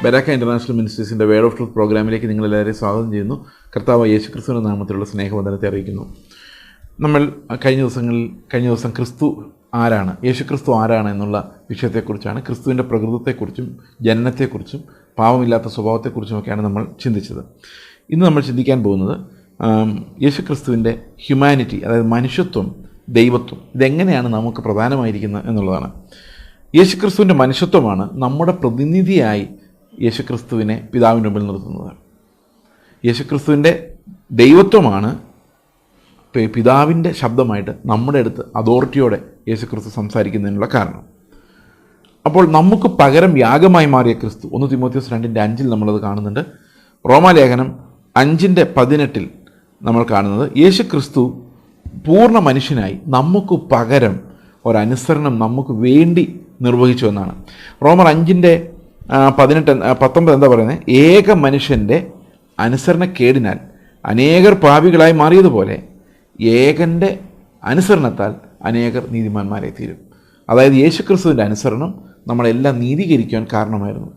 ബരാക്ക international മിനിസ്ട്രീസിൻ്റെ word of truth പ്രോഗ്രാമിലേക്ക് നിങ്ങളെല്ലാവരെയും സ്വാഗതം ചെയ്യുന്നു. കർത്താവ് യേശുക്രിസ്തുവിൻ്റെ നാമത്തിലുള്ള സ്നേഹവന്ദനത്തെ അറിയിക്കുന്നു. നമ്മൾ കഴിഞ്ഞ ദിവസം ക്രിസ്തു ആരാണ്, യേശുക്രിസ്തു ആരാണ് എന്നുള്ള വിഷയത്തെക്കുറിച്ചാണ്, ക്രിസ്തുവിൻ്റെ പ്രകൃതത്തെക്കുറിച്ചും ജനനത്തെക്കുറിച്ചും പാവമില്ലാത്ത സ്വഭാവത്തെക്കുറിച്ചുമൊക്കെയാണ് നമ്മൾ ചിന്തിച്ചത്. ഇന്ന് നമ്മൾ ചിന്തിക്കാൻ പോകുന്നത് യേശുക്രിസ്തുവിൻ്റെ ഹ്യൂമാനിറ്റി, അതായത് മനുഷ്യത്വം, ദൈവത്വം, ഇതെങ്ങനെയാണ് നമുക്ക് പ്രധാനമായിരിക്കുന്നത് എന്നുള്ളതാണ്. യേശുക്രിസ്തുവിൻ്റെ മനുഷ്യത്വമാണ് നമ്മുടെ പ്രതിനിധിയായി യേശുക്രിസ്തുവിനെ പിതാവിൻ്റെ മുമ്പിൽ നിർത്തുന്നത്. യേശുക്രിസ്തുവിൻ്റെ ദൈവത്വമാണ് പിതാവിൻ്റെ ശബ്ദമായിട്ട് നമ്മുടെ അടുത്ത് അതോറിറ്റിയോടെ യേശുക്രിസ്തു സംസാരിക്കുന്നതിനുള്ള കാരണം. അപ്പോൾ നമുക്ക് പകരം യാഗമായി മാറിയ ക്രിസ്തു, 1 തിമോത്തിയോസ് 2:5 നമ്മളത് കാണുന്നുണ്ട്. റോമാലേഖനം 5:18 നമ്മൾ കാണുന്നത് യേശുക്രിസ്തു പൂർണ്ണ മനുഷ്യനായി നമുക്ക് പകരം ഒരനുസരണം നമുക്ക് വേണ്ടി നിർവഹിച്ചു എന്നാണ്. റോമർ 5:19 എന്താ പറയുന്നത്? ഏക മനുഷ്യൻ്റെ അനുസരണക്കേടിനാൽ അനേകർ പാപികളായി മാറിയതുപോലെ ഏകൻ്റെ അനുസരണത്താൽ അനേകർ നീതിമാന്മാരെ തീരും. അതായത് യേശുക്രിസ്തുവിൻ്റെ അനുസരണം നമ്മളെല്ലാം നീതീകരിക്കാൻ കാരണമായിരുന്നു.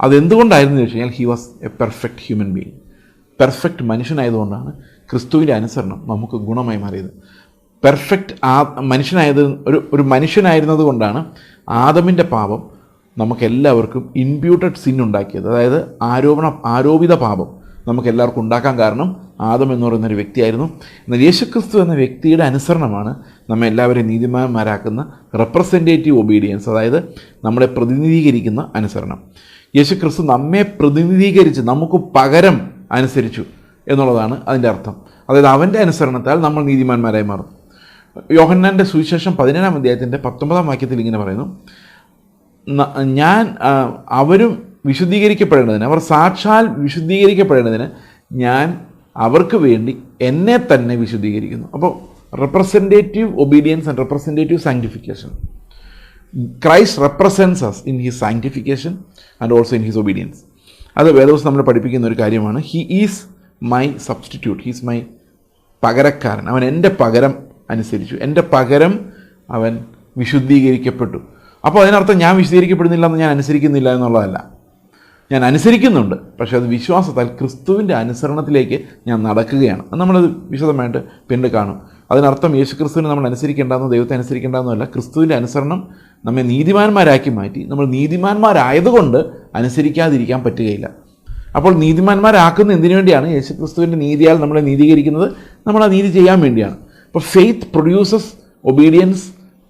അതെന്തുകൊണ്ടായിരുന്നു എന്ന് വെച്ച് കഴിഞ്ഞാൽ he was a perfect human being. Perfect മനുഷ്യനായതുകൊണ്ടാണ് ക്രിസ്തുവിൻ്റെ അനുസരണം നമുക്ക് ഗുണമായി മാറിയത്. പെർഫെക്റ്റ് ഒരു മനുഷ്യനായിരുന്നത് കൊണ്ടാണ് ആദമിൻ്റെ പാപം നമുക്കെല്ലാവർക്കും ഇംപ്യൂട്ടഡ് സിൻ ഉണ്ടാക്കിയത്. അതായത് ആരോപിത പാപം നമുക്കെല്ലാവർക്കും ഉണ്ടാക്കാൻ കാരണം ആദം എന്ന് പറയുന്നൊരു വ്യക്തിയായിരുന്നു. എന്നാൽ യേശുക്രിസ്തു എന്ന വ്യക്തിയുടെ അനുസരണമാണ് നമ്മെ എല്ലാവരെയും നീതിമാന്മാരാക്കുന്ന റെപ്രസെൻറ്റേറ്റീവ് ഒബീഡിയൻസ്, അതായത് നമ്മളെ പ്രതിനിധീകരിക്കുന്ന അനുസരണം. യേശുക്രിസ്തു നമ്മെ പ്രതിനിധീകരിച്ച് നമുക്ക് പകരം അനുസരിച്ചു എന്നുള്ളതാണ് അതിൻ്റെ അർത്ഥം. അതായത് അവൻ്റെ അനുസരണത്താൽ നമ്മൾ നീതിമാന്മാരായി മാറും. യോഹന്നാൻ്റെ സുവിശേഷം 17-ാം അധ്യായത്തിൻ്റെ 19-ാം വാക്യത്തിൽ ഇങ്ങനെ പറയുന്നു, അവരും വിശുദ്ധീകരിക്കപ്പെടേണ്ടതിന്, അവർ സാക്ഷാൽ വിശുദ്ധീകരിക്കപ്പെടേണ്ടതിന് ഞാൻ അവർക്ക് വേണ്ടി എന്നെ തന്നെ വിശുദ്ധീകരിക്കുന്നു. അപ്പോൾ representative obedience and representative sanctification. Christ represents us in his sanctification and also in his obedience. അത് വേദപുസ്തകം നമ്മൾ പഠിപ്പിക്കുന്ന ഒരു കാര്യമാണ്. He is my substitute, he's my പകരക്കാരൻ. അവൻ എൻ്റെ പകരം അനുസരിച്ചു, എൻ്റെ പകരം അവൻ വിശുദ്ധീകരിക്കപ്പെട്ടു. അപ്പോൾ അതിനർത്ഥം ഞാൻ വിശുദ്ധീകരിക്കപ്പെടുന്നില്ല എന്ന് ഞാൻ അനുസരിക്കുന്നില്ല എന്നുള്ളതല്ല. ഞാൻ അനുസരിക്കുന്നുണ്ട്, പക്ഷേ അത് വിശ്വാസത്താൽ ക്രിസ്തുവിൻ്റെ അനുസരണത്തിലേക്ക് ഞാൻ നടക്കുകയാണ്. നമ്മളത് വിശദമായിട്ട് പിന്നീട് കാണും. അതിനർത്ഥം യേശുക്രിസ്തുവിനെ നമ്മൾ അനുസരിക്കേണ്ടെന്നോ ദൈവത്തെ അനുസരിക്കേണ്ടെന്നല്ല, ക്രിസ്തുവിൻ്റെ അനുസരണം നമ്മെ നീതിമാന്മാരാക്കി മാറ്റി. നമ്മൾ നീതിമാന്മാരായതുകൊണ്ട് അനുസരിക്കാതിരിക്കാൻ പറ്റുകയില്ല. അപ്പോൾ നീതിമാന്മാരാക്കുന്ന എന്തിനു വേണ്ടിയാണ്? യേശുക്രിസ്തുവിൻ്റെ നീതിയാൽ നമ്മളെ നീതീകരിക്കുന്നത്, നമ്മൾ ആ നീതി ചെയ്യാൻ വേണ്ടിയാണ്. അപ്പോൾ ഫെയ്ത്ത് പ്രൊഡ്യൂസസ് ഒബീഡിയൻസ്.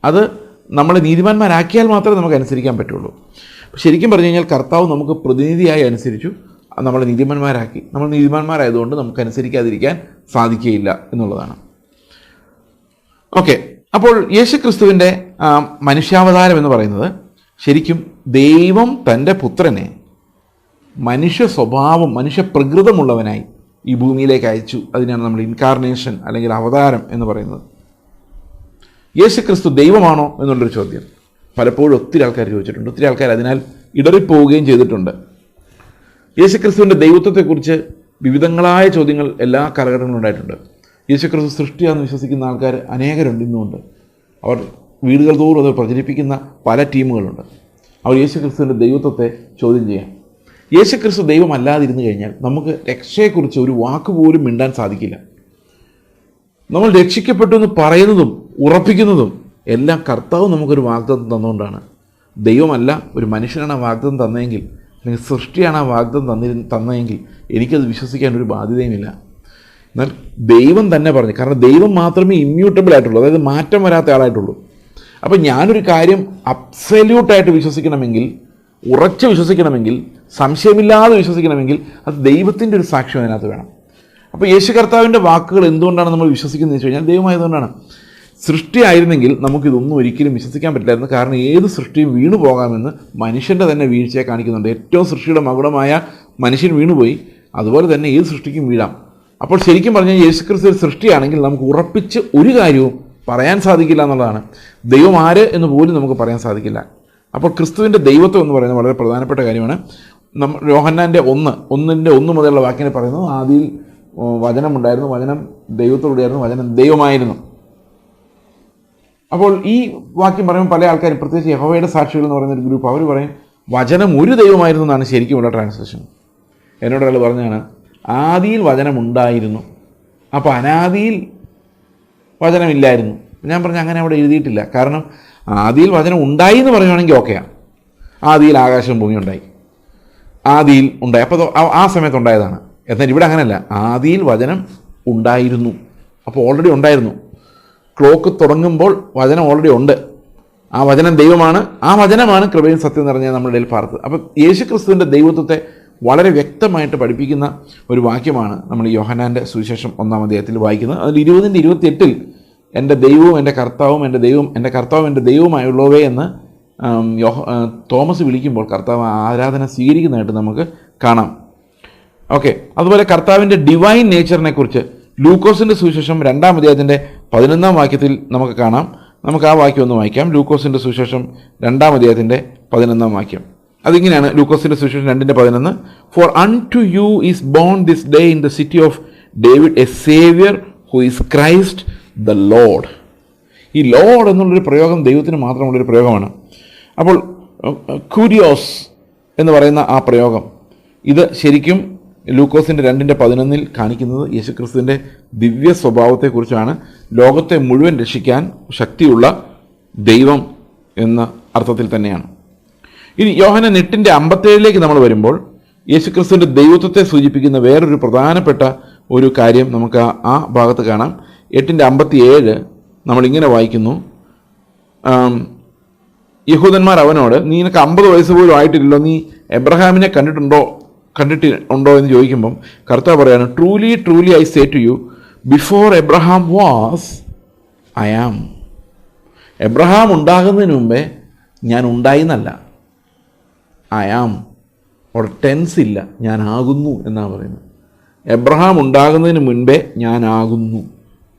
അത് നമ്മളെ നീതിമാന്മാരാക്കിയാൽ മാത്രമേ നമുക്ക് അനുസരിക്കാൻ പറ്റുള്ളൂ. ശരിക്കും പറഞ്ഞു കഴിഞ്ഞാൽ കർത്താവ് നമുക്ക് പ്രതിനിധിയായി അനുസരിച്ചു, നമ്മളെ നീതിമാന്മാരാക്കി. നമ്മൾ നീതിമാന്മാരായതുകൊണ്ട് നമുക്ക് അനുസരിക്കാതിരിക്കാൻ സാധിക്കുകയില്ല എന്നുള്ളതാണ്. ഓക്കെ, അപ്പോൾ യേശുക്രിസ്തുവിൻ്റെ മനുഷ്യാവതാരം എന്ന് പറയുന്നത് ശരിക്കും ദൈവം തൻ്റെ പുത്രനെ മനുഷ്യ സ്വഭാവം, മനുഷ്യ പ്രകൃതമുള്ളവനായി ഈ ഭൂമിയിലേക്ക് അയച്ചു. അതിനാണ് നമ്മൾ ഇൻകാർണേഷൻ അല്ലെങ്കിൽ അവതാരം എന്ന് പറയുന്നത്. യേശുക്രിസ്തു ദൈവമാണോ എന്നുള്ളൊരു ചോദ്യം പലപ്പോഴും ഒത്തിരി ആൾക്കാർ ചോദിച്ചിട്ടുണ്ട്. ഒത്തിരി ആൾക്കാർ അതിനാൽ ഇടറിപ്പോവുകയും ചെയ്തിട്ടുണ്ട്. യേശുക്രിസ്തുവിൻ്റെ ദൈവത്വത്തെക്കുറിച്ച് വിവിധങ്ങളായ ചോദ്യങ്ങൾ എല്ലാ കാലഘട്ടങ്ങളിലും ഉണ്ടായിട്ടുണ്ട്. യേശുക്രിസ്തു സൃഷ്ടിയാണെന്ന് വിശ്വസിക്കുന്ന ആൾക്കാർ അനേകരുണ്ട് ഇന്നുമുണ്ട്. അവർ വീടുകൾ തോറും അത് പ്രചരിപ്പിക്കുന്ന പല ടീമുകളുണ്ട്. അവർ യേശുക്രിസ്തുവിൻ്റെ ദൈവത്വത്തെ ചോദ്യം ചെയ്യാം. യേശുക്രിസ്തു ദൈവമല്ലാതിരുന്നു കഴിഞ്ഞാൽ നമുക്ക് രക്ഷയെക്കുറിച്ച് ഒരു വാക്കുപോലും മിണ്ടാൻ സാധിക്കില്ല. നമ്മൾ രക്ഷിക്കപ്പെട്ടു എന്ന് പറയുന്നതും ഉറപ്പിക്കുന്നതും എല്ലാം കർത്താവ് നമുക്കൊരു വാഗ്ദത്തം തന്നുകൊണ്ടാണ്. ദൈവമല്ല, ഒരു മനുഷ്യനാണ് ആ വാഗ്ദത്തം തന്നതെങ്കിൽ, അല്ലെങ്കിൽ സൃഷ്ടിയാണ് ആ വാഗ്ദത്തം തന്നതെങ്കിൽ എനിക്കത് വിശ്വസിക്കാൻ ഒരു ബാധ്യതയുമില്ല. എന്നാൽ ദൈവം തന്നെ പറഞ്ഞു, കാരണം ദൈവം മാത്രമേ ഇമ്മ്യൂട്ടബിൾ ആയിട്ടുള്ളൂ, അതായത് മാറ്റം വരാത്ത ആളായിട്ടുള്ളൂ. അപ്പം ഞാനൊരു കാര്യം അബ്സല്യൂട്ടായിട്ട് വിശ്വസിക്കണമെങ്കിൽ, ഉറച്ച് വിശ്വസിക്കണമെങ്കിൽ, സംശയമില്ലാതെ വിശ്വസിക്കണമെങ്കിൽ അത് ദൈവത്തിൻ്റെ ഒരു സാക്ഷ്യം അതിനകത്ത് വേണം. അപ്പോൾ യേശു കർത്താവിൻ്റെ വാക്കുകൾ എന്തുകൊണ്ടാണ് നമ്മൾ വിശ്വസിക്കുന്നത് വെച്ച് കഴിഞ്ഞാൽ ദൈവമായതുകൊണ്ടാണ്. സൃഷ്ടിയായിരുന്നെങ്കിൽ നമുക്കിതൊന്നും ഒരിക്കലും വിശ്വസിക്കാൻ പറ്റില്ലായിരുന്നു. കാരണം ഏത് സൃഷ്ടിയും വീണു പോകാമെന്ന് മനുഷ്യൻ്റെ തന്നെ വീഴ്ചയെ കാണിക്കുന്നുണ്ട്. ഏറ്റവും സൃഷ്ടിയുടെ മകുടമായ മനുഷ്യൻ വീണുപോയി, അതുപോലെ തന്നെ ഏത് സൃഷ്ടിക്കും വീഴാം. അപ്പോൾ ശരിക്കും പറഞ്ഞാൽ യേശുക്രിസ്തു ഒരു സൃഷ്ടിയാണെങ്കിൽ നമുക്ക് ഉറപ്പിച്ച് ഒരു കാര്യവും പറയാൻ സാധിക്കില്ല എന്നുള്ളതാണ്. ദൈവം ആര് എന്ന് പോലും നമുക്ക് പറയാൻ സാധിക്കില്ല. അപ്പോൾ ക്രിസ്തുവിൻ്റെ ദൈവത്വം എന്ന് പറയുന്നത് വളരെ പ്രധാനപ്പെട്ട കാര്യമാണ്. യോഹന്നാൻ്റെ 1:1 മുതലുള്ള വാക്യനെ പറയുന്നു, ആദിയിൽ വചനമുണ്ടായിരുന്നു, വചനം ദൈവത്തോടുകൂടിയായിരുന്നു, വചനം ദൈവമായിരുന്നു. അപ്പോൾ ഈ വാക്യം പറയുമ്പോൾ പല ആൾക്കാരും, പ്രത്യേകിച്ച് യഹോവയുടെ സാക്ഷികൾ എന്ന് പറയുന്നൊരു ഗ്രൂപ്പ്, അവർ പറയും വചനം ഒരു ദൈവമായിരുന്നു എന്നാണ് ശരിക്കുമുള്ള ട്രാൻസ്ലേഷൻ. എന്നോട് ഒരാൾ പറഞ്ഞാണ് ആദിയിൽ വചനമുണ്ടായിരുന്നു, അപ്പോൾ അനാദിയിൽ വചനമില്ലായിരുന്നു. ഞാൻ പറഞ്ഞു അങ്ങനെ അവിടെ എഴുതിയിട്ടില്ല. കാരണം ആദിയിൽ വചനം ഉണ്ടായി എന്ന് പറയുകയാണെങ്കിൽ ഓക്കെയാണ്. ആദിയിൽ ആകാശവും ഭൂമി ഉണ്ടായി, ആദിയിൽ ഉണ്ടായി, അപ്പോൾ ആ സമയത്ത് ഉണ്ടായതാണ്. എന്നാൽ ഇവിടെ അങ്ങനെയല്ല, ആദിയിൽ വചനം ഉണ്ടായിരുന്നു, അപ്പോൾ ഓൾറെഡി ഉണ്ടായിരുന്നു. ക്ലോക്ക് തുടങ്ങുമ്പോൾ വചനം ഓൾറെഡി ഉണ്ട്. ആ വചനം ദൈവമാണ്, ആ വചനമാണ് കൃപയും സത്യം നിറഞ്ഞ നമ്മുടെ ഇടയിൽ പാർത്തത്. അപ്പം യേശു ക്രിസ്തുവിൻ്റെ ദൈവത്വത്തെ വളരെ വ്യക്തമായിട്ട് പഠിപ്പിക്കുന്ന ഒരു വാക്യമാണ് നമ്മൾ യോഹന്നാൻ്റെ സുവിശേഷം 1-ാം അധ്യായത്തിൽ വായിക്കുന്നത്. അതിൽ 20-28 എൻ്റെ ദൈവവും എൻ്റെ കർത്താവും എൻ്റെ കർത്താവും എൻ്റെ ദൈവവുമായുള്ളവേ എന്ന് തോമസ് വിളിക്കുമ്പോൾ കർത്താവ് ആരാധന സ്വീകരിക്കുന്നതായിട്ട് നമുക്ക് കാണാം. ഓക്കെ, അതുപോലെ കർത്താവിൻ്റെ ഡിവൈൻ നേച്ചറിനെ കുറിച്ച് ലൂക്കോസിൻ്റെ സുവിശേഷം 2-ാം അധ്യായത്തിൻ്റെ 11-ാം വാക്യത്തിൽ നമുക്ക് കാണാം. നമുക്ക് ആ വാക്യം ഒന്ന് വായിക്കാം. ലൂക്കോസിൻ്റെ സുവിശേഷം 2-ാം അധ്യായത്തിൻ്റെ 11-ാം വാക്യം. അതിങ്ങനെയാണ് ലൂക്കോസിൻ്റെ സുവിശേഷം 2:11. For unto you is born this day in the city of David a saviour who is Christ the Lord. ഈ ലോർഡ് എന്നുള്ളൊരു പ്രയോഗം ദൈവത്തിന് മാത്രമുള്ളൊരു പ്രയോഗമാണ്. അപ്പോൾ ക്യൂരിയോസ് എന്ന് പറയുന്ന ആ പ്രയോഗം ഇത് ശരിക്കും ലൂക്കോസിൻ്റെ 2:11 കാണിക്കുന്നത് യേശുക്രിസ്തുവിൻ്റെ ദിവ്യ സ്വഭാവത്തെക്കുറിച്ചാണ്. ലോകത്തെ മുഴുവൻ രക്ഷിക്കാൻ ശക്തിയുള്ള ദൈവം എന്ന അർത്ഥത്തിൽ തന്നെയാണ്. ഇനി യോഹന്നാൻ 8:57 നമ്മൾ വരുമ്പോൾ യേശുക്രിസ്തുവിൻ്റെ ദൈവത്വത്തെ സൂചിപ്പിക്കുന്ന വേറൊരു പ്രധാനപ്പെട്ട ഒരു കാര്യം നമുക്ക് ആ ഭാഗത്ത് കാണാം. 8:57 നമ്മളിങ്ങനെ വായിക്കുന്നു, യഹൂദന്മാർ അവനോട് നിനക്ക് 50 വയസ്സ് പോലും ആയിട്ടില്ലല്ലോ, നീ എബ്രഹാമിനെ കണ്ടിട്ടുണ്ടോ എന്ന് ചോദിക്കുമ്പം കർത്താവ് പറയാണ്, truly truly I say to you before Abraham was I am. Abraham ഉണ്ടാകുന്നതിന് മുമ്പേ ഞാൻ ഉണ്ടായി എന്നല്ല, ഐ ആം. അവിടെ ടെൻസ് ഇല്ല, ഞാൻ ആകുന്നു എന്നാണ് പറയുന്നത്. എബ്രഹാം ഉണ്ടാകുന്നതിന് മുൻപേ ഞാൻ ആകുന്നു.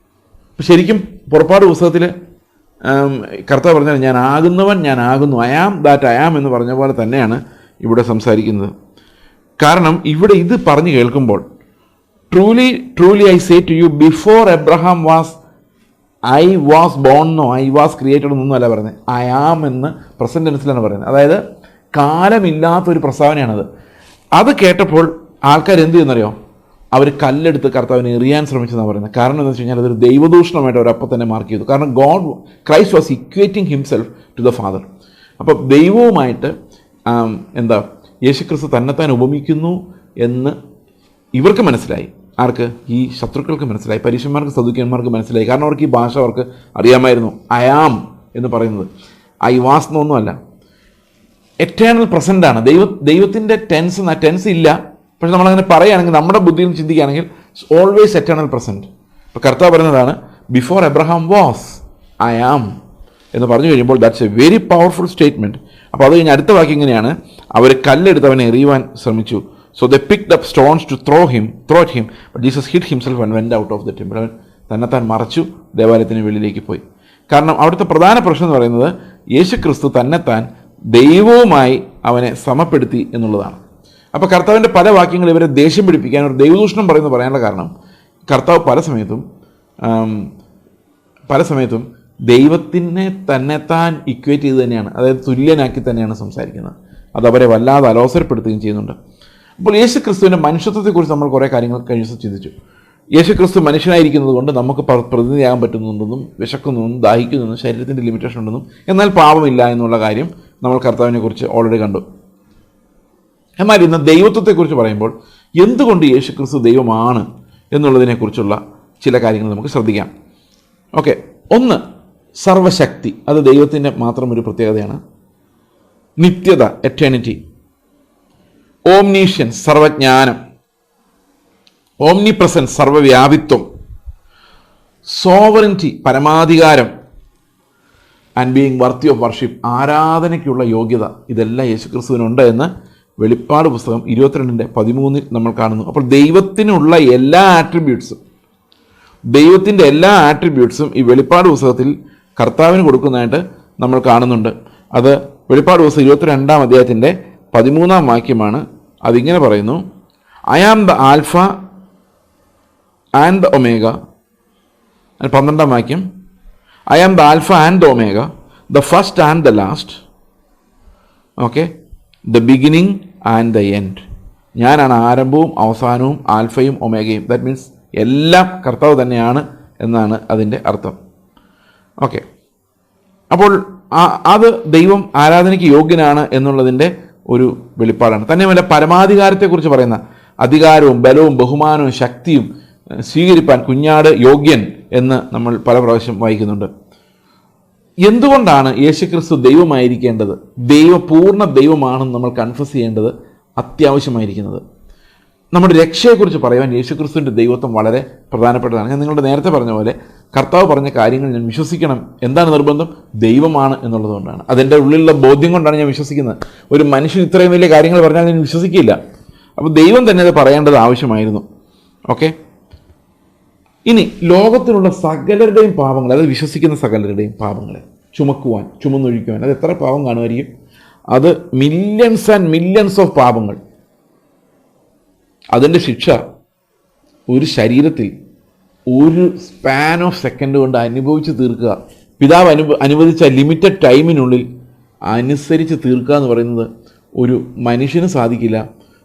ശരിക്കും പുറപ്പാട് പുസ്തകത്തിൽ കർത്താവ് പറഞ്ഞാൽ ഞാൻ ആകുന്നവൻ ഞാൻ ആകുന്നു, I am that I am എന്ന് പറഞ്ഞ പോലെ തന്നെയാണ് ഇവിടെ സംസാരിക്കുന്നത്. കാരണം ഇവിടെ ഇത് പറഞ്ഞു കേൾക്കുമ്പോൾ truly truly I say to you before Abraham was, I was born എന്നോ ഐ വാസ് ക്രിയേറ്റഡ് എന്നൊന്നും അല്ല പറയുന്നത്, ഐ ആം എന്ന് പ്രസൻറ്റ് ടെൻസിലാണ് പറയുന്നത്. അതായത് കാലമില്ലാത്തൊരു പ്രസ്താവനയാണത്. അത് കേട്ടപ്പോൾ ആൾക്കാർ എന്ത് ചെയ്യുന്നറിയോ, അവർ കല്ലെടുത്ത് കർത്താവിനെ എറിയാൻ ശ്രമിച്ചെന്നാണ് പറയുന്നത്. കാരണം എന്താണെന്ന് വെച്ച് കഴിഞ്ഞാൽ അതൊരു ദൈവദൂഷണമായിട്ട് അവരപ്പം തന്നെ മാർക്ക് ചെയ്തു. കാരണം Christ was equating himself to the father. അപ്പോൾ ദൈവവുമായിട്ട് യേശുക്രിസ്തു തന്നെത്താൻ ഉപമിക്കുന്നു എന്ന് ഇവർക്ക് മനസ്സിലായി. ആർക്ക്? ഈ ശത്രുക്കൾക്ക് മനസ്സിലായി, പരീശന്മാർക്ക് സദുക്യന്മാർക്ക് മനസ്സിലായി. കാരണം അവർക്ക് ഈ ഭാഷ അവർക്ക് അറിയാമായിരുന്നു. ഐ ആം എന്ന് പറയുന്നത് ഐ വാസ് എന്നൊന്നുമല്ല, എറ്റേണൽ പ്രസൻ്റാണ്. ദൈവത്തിൻ്റെ ടെൻസ് ഇല്ല. പക്ഷെ നമ്മളങ്ങനെ പറയുകയാണെങ്കിൽ, നമ്മുടെ ബുദ്ധിയിൽ ചിന്തിക്കുകയാണെങ്കിൽ ഓൾവേസ് എറ്റേണൽ പ്രസൻറ്റ്. ഇപ്പോൾ കർത്താവ് പറയുന്നതാണ് before Abraham was I am എന്ന് പറഞ്ഞു കഴിയുമ്പോൾ that's a very powerful statement. അപ്പോൾ അത് കഴിഞ്ഞ് അടുത്ത വാക്യം ഇങ്ങനെയാണ്, അവർ കല്ലെടുത്ത് അവനെ എറിയുവാൻ ശ്രമിച്ചു. So they picked up stones to throw him but Jesus hid himself and went out of the temple. അവൻ തന്നെത്താൻ മറച്ചു, ദേവാലയത്തിന് വെളിയിലേക്ക് പോയി. കാരണം അവിടുത്തെ പ്രധാന പ്രശ്നം എന്ന് പറയുന്നത് യേശുക്രിസ്തു തന്നെത്താൻ ദൈവവുമായി അവനെ സമപ്പെടുത്തി എന്നുള്ളതാണ്. അപ്പോൾ കർത്താവിൻ്റെ പല വാക്യങ്ങൾ ഇവരെ ദേഷ്യം പിടിപ്പിക്കാൻ, ഒരു ദൈവദൂഷണം പറയാനുള്ള കാരണം കർത്താവ് പല സമയത്തും ദൈവത്തിനെ തന്നെത്താൻ ഇക്വേറ്റ് ചെയ്ത് തന്നെയാണ്, അതായത് തുല്യനാക്കി തന്നെയാണ് സംസാരിക്കുന്നത്. അത് അവരെ വല്ലാതെ അലോസരപ്പെടുത്തുകയും ചെയ്യുന്നുണ്ട്. അപ്പോൾ യേശുക്രിസ്തുവിൻ്റെ മനുഷ്യത്വത്തെക്കുറിച്ച് നമ്മൾ കുറേ കാര്യങ്ങൾ കഴിഞ്ഞ ദിവസം ചിന്തിച്ചു. യേശുക്രിസ്തു മനുഷ്യനായിരിക്കുന്നത് കൊണ്ട് നമുക്ക് പ്രതിനിധിയാകാൻ പറ്റുന്നുണ്ടെന്നും വിശക്കുന്നെന്നും ദാഹിക്കുന്നെന്നും ശരീരത്തിൻ്റെ ലിമിറ്റേഷൻ ഉണ്ടെന്നും എന്നാൽ പാപമില്ല എന്നുള്ള കാര്യം നമ്മൾ കർത്താവിനെ കുറിച്ച് ഓൾറെഡി കണ്ടു. എന്നാൽ ഇന്ന് ദൈവത്വത്തെക്കുറിച്ച് പറയുമ്പോൾ എന്തുകൊണ്ട് യേശുക്രിസ്തു ദൈവമാണ് എന്നുള്ളതിനെക്കുറിച്ചുള്ള ചില കാര്യങ്ങൾ നമുക്ക് ശ്രദ്ധിക്കാം. ഓക്കെ, ഒന്ന്, സർവശക്തി. അത് ദൈവത്തിൻ്റെ മാത്രം ഒരു പ്രത്യേകതയാണ്. നിത്യത, എറ്റേണിറ്റി. ഓംനീഷ്യൻസ്, സർവജ്ഞാനം. ഓംനി പ്രസൻസ്, സർവവ്യാപിത്വം. സോവറിറ്റി, പരമാധികാരം. And being worthy of worship, ആരാധനയ്ക്കുള്ള യോഗ്യത. ഇതെല്ലാം യേശുക്രിസ്തുവിനുണ്ട് എന്ന് വെളിപ്പാട് പുസ്തകം 22:13 നമ്മൾ കാണുന്നു. അപ്പോൾ ദൈവത്തിനുള്ള എല്ലാ ആട്രിബ്യൂട്ട്സും ഈ വെളിപ്പാട് പുസ്തകത്തിൽ കർത്താവിന് കൊടുക്കുന്നതായിട്ട് നമ്മൾ കാണുന്നുണ്ട്. അത് വെളിപ്പാട് പുസ്തകം 22-ാം അധ്യായത്തിൻ്റെ 13-ാം വാക്യമാണ്. അതിങ്ങനെ പറയുന്നു, I am the alpha and the omega. 12-ാം വാക്യം, I am the alpha and the omega, the first and the last. Okay, the beginning and the end. ഞാനാണ് ആരംഭവും അവസാനവും, ആൽഫയും ഒമേഗയും. ദാറ്റ് മീൻസ് എല്ലാം കർത്താവ് തന്നെയാണ് എന്നാണ് അതിൻ്റെ അർത്ഥം. ഓക്കെ, അപ്പോൾ അത് ദൈവം ആരാധനയ്ക്ക് യോഗ്യനാണ് എന്നുള്ളതിൻ്റെ ഒരു വെളിപ്പാടാണ്. തന്നെയുമല്ല, പരമാധികാരത്തെക്കുറിച്ച് പറയുന്ന അധികാരവും ബലവും ബഹുമാനവും ശക്തിയും സ്വീകരിപ്പാൻ കുഞ്ഞാട് യോഗ്യൻ എന്ന് നമ്മൾ പല പ്രാവശ്യം വായിക്കുന്നുണ്ട്. എന്തുകൊണ്ടാണ് യേശുക്രിസ്തു ദൈവമായിരിക്കേണ്ടത്, പൂർണ്ണ ദൈവമാണെന്ന് നമ്മൾ കൺഫസ് ചെയ്യേണ്ടത് അത്യാവശ്യമായിരിക്കുന്നത്? നമ്മുടെ രക്ഷയെക്കുറിച്ച് പറയുവാൻ യേശുക്രിസ്തുവിൻ്റെ ദൈവത്വം വളരെ പ്രധാനപ്പെട്ടതാണ്. ഞാൻ നിങ്ങളുടെ നേരത്തെ പറഞ്ഞ പോലെ കർത്താവ് പറഞ്ഞ കാര്യങ്ങൾ ഞാൻ വിശ്വസിക്കണം. എന്താണ് നിർബന്ധം? ദൈവമാണ് എന്നുള്ളതുകൊണ്ടാണ്. അതെൻ്റെ ഉള്ളിലുള്ള ബോധ്യം കൊണ്ടാണ് ഞാൻ വിശ്വസിക്കുന്നത്. ഒരു മനുഷ്യൻ ഇത്രയും വലിയ കാര്യങ്ങൾ പറഞ്ഞാൽ ഞാൻ വിശ്വസിക്കില്ല. അപ്പോൾ ദൈവം തന്നെ അത് പറയേണ്ടത് ആവശ്യമായിരുന്നു. ഓക്കെ, ഇനി ലോകത്തിലുള്ള സകലരുടെയും പാപങ്ങൾ, അത് വിശ്വസിക്കുന്ന സകലരുടെയും പാപങ്ങളെ ചുമന്നൊഴിക്കുവാൻ അത് എത്ര പാപം കാണുമായിരിക്കും? അത് മില്യൺസ് ആൻഡ് മില്യൺസ് ഓഫ് പാപങ്ങൾ. അതിൻ്റെ ശിക്ഷ ഒരു ശരീരത്തിൽ ഒരു സ്പാൻ ഓഫ് സെക്കൻഡ് കൊണ്ട് അനുഭവിച്ച് തീർക്കുക, പിതാവ് അനുവദിച്ച ലിമിറ്റഡ് ടൈമിനുള്ളിൽ അനുസരിച്ച് തീർക്കുക എന്ന് പറയുന്നത് ഒരു മനുഷ്യന് സാധിക്കില്ല.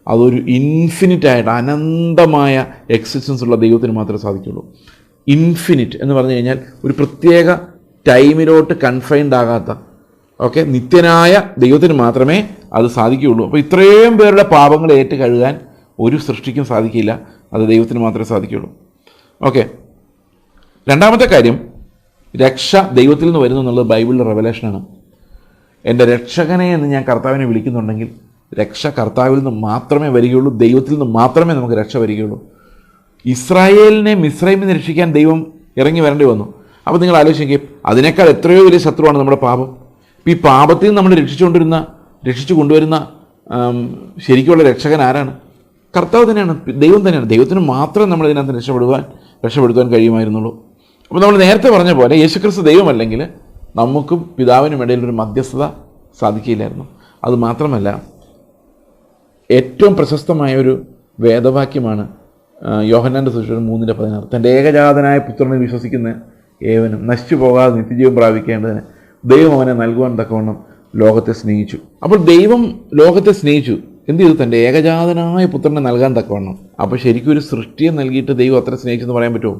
അതൊരു ഇൻഫിനിറ്റായിട്ട് അനന്തമായ എക്സിസ്റ്റൻസ് ഉള്ള ദൈവത്തിന് മാത്രമേ സാധിക്കുള്ളൂ. ഇൻഫിനിറ്റ് എന്ന് പറഞ്ഞു കഴിഞ്ഞാൽ ഒരു പ്രത്യേക ടൈമിലോട്ട് കൺഫൈൻഡ് ആകാത്ത, ഓക്കെ, നിത്യനായ ദൈവത്തിന് മാത്രമേ അത് സാധിക്കുകയുള്ളൂ. അപ്പോൾ ഇത്രയും പേരുടെ പാപങ്ങൾ ഏറ്റ് കഴുകാൻ ഒരു സൃഷ്ടിക്കും സാധിക്കില്ല, അത് ദൈവത്തിന് മാത്രമേ സാധിക്കുകയുള്ളൂ. ഓക്കെ, രണ്ടാമത്തെ കാര്യം, രക്ഷ ദൈവത്തിൽ നിന്ന് വരുന്നു എന്നുള്ളത് ബൈബിളിലെ റെവലേഷനാണ്. എൻ്റെ രക്ഷകനെ എന്ന് ഞാൻ കർത്താവിനെ വിളിക്കുന്നുണ്ടെങ്കിൽ രക്ഷ കർത്താവിൽ നിന്ന് മാത്രമേ വരികയുള്ളൂ, ദൈവത്തിൽ നിന്ന് മാത്രമേ നമുക്ക് രക്ഷ വരികയുള്ളൂ. ഇസ്രായേലിനെ മിസ്രൈമിൽ നിന്ന് രക്ഷിക്കാൻ ദൈവം ഇറങ്ങി വരേണ്ടി വന്നു. അപ്പോൾ നിങ്ങൾ ആലോചിക്കുക, അതിനേക്കാൾ എത്രയോ വലിയ ശത്രുവാണ് നമ്മുടെ പാപം. ഇപ്പോൾ ഈ പാപത്തിൽ നിന്ന് നമ്മൾ രക്ഷിച്ചു കൊണ്ടുവരുന്ന ശരിക്കുള്ള രക്ഷകൻ ആരാണ്? കർത്താവ് തന്നെയാണ്, ദൈവം തന്നെയാണ്. ദൈവത്തിന് മാത്രമേ നമ്മൾ ഇതിനകത്ത് രക്ഷപ്പെടുത്താൻ കഴിയുമായിരുന്നുള്ളൂ. അപ്പോൾ നമ്മൾ നേരത്തെ പറഞ്ഞ പോലെ യേശുക്രിസ്തു ദൈവമല്ലെങ്കിൽ നമുക്കും പിതാവിനും ഇടയിലൊരു മധ്യസ്ഥത സാധിക്കില്ലായിരുന്നു. അതുമാത്രമല്ല, ഏറ്റവും പ്രശസ്തമായ ഒരു വേദവാക്യമാണ് യോഹന്നാൻ്റെ സുവിശേഷം 3:16. തൻ്റെ ഏകജാതനായ പുത്രനിൽ വിശ്വസിക്കുന്ന ഏവനും നശിച്ചു പോകാതെ നിത്യജീവൻ പ്രാപിക്കേണ്ടതിന് ദൈവം അവനെ നൽകുവാൻ തക്കവണ്ണം ലോകത്തെ സ്നേഹിച്ചു. അപ്പോൾ ദൈവം ലോകത്തെ സ്നേഹിച്ചു. എന്ത് ചെയ്തു? തൻ്റെ ഏകജാതനായ പുത്രനെ നൽകാൻ തക്കവണ്ണം. അപ്പോൾ ശരിക്കും ഒരു സൃഷ്ടിയെ നൽകിയിട്ട് ദൈവം അത്ര സ്നേഹിച്ചെന്ന് പറയാൻ പറ്റുമോ?